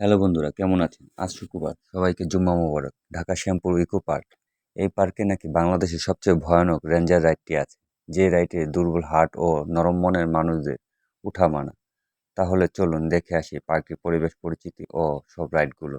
Hello বন্ধুরা, কেমন আছেন? আজ শুক্রবার, সবাইকে জুম্মা মোবারক। ঢাকা শ্যামপুর ইকো পার্ক, এই পার্কে নাকি বাংলাদেশের সবচেয়ে ভয়ানক রেঞ্জার রাইডটি আছে, যে রাইডে দুর্বল হার্ট ও নরম মনের মানুষদের উঠা মানা। তাহলে চলুন দেখে আসি পার্কের পরিবেশ, পরিচিতি ও সব রাইডগুলো।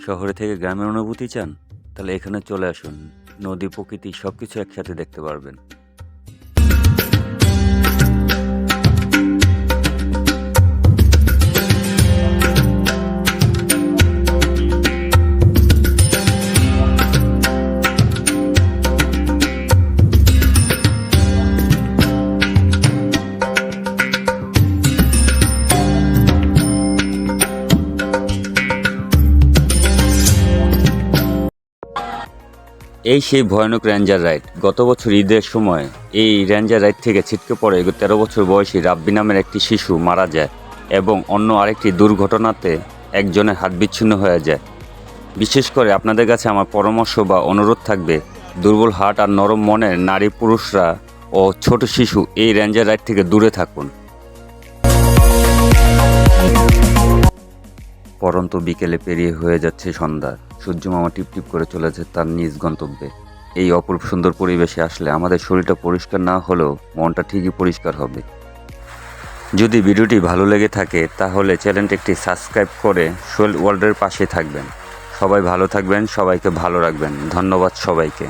শহরে থেকে গ্রামের অনুভূতি চান? তাহলে এখানে চলে আসুন। নদী, প্রকৃতি সবকিছু একসাথে দেখতে পারবেন। এই সেই ভয়ানক রেঞ্জার রাইড। গত বছর ঈদের সময় এই রেঞ্জার রাইড থেকে ছিটকে পড়ে 13 বছর বয়সী রাব্বি নামের একটি শিশু মারা যায় এবং অন্য আরেকটি দুর্ঘটনাতে একজনের হাত বিচ্ছিন্ন হয়ে যায়। বিশেষ করে আপনাদের কাছে আমার পরামর্শ বা অনুরোধ থাকবে, দুর্বল হার্ট আর নরম মনের নারী, পুরুষরা ও ছোট শিশু এই রেঞ্জার রাইড থেকে দূরে থাকুন। পরন্ত বিকেলে পেরিয়ে হয়ে যাচ্ছে সন্ধ্যা। সূর্যমামা টিপটিপ করে চলেছে তার নিজ গন্তব্যে। এই অপূর্ব সুন্দর পরিবেশে আসলে আমাদের শরীরটা পরিষ্কার না হলেও মনটা ঠিকই পরিষ্কার হবে। যদি ভিডিওটি ভালো লেগে থাকে তাহলে চ্যানেলটি একটি সাবস্ক্রাইব করে সোহেল ওয়ার্ল্ডের পাশে থাকবেন। সবাই ভালো থাকবেন, সবাইকে ভালো রাখবেন। ধন্যবাদ সবাইকে।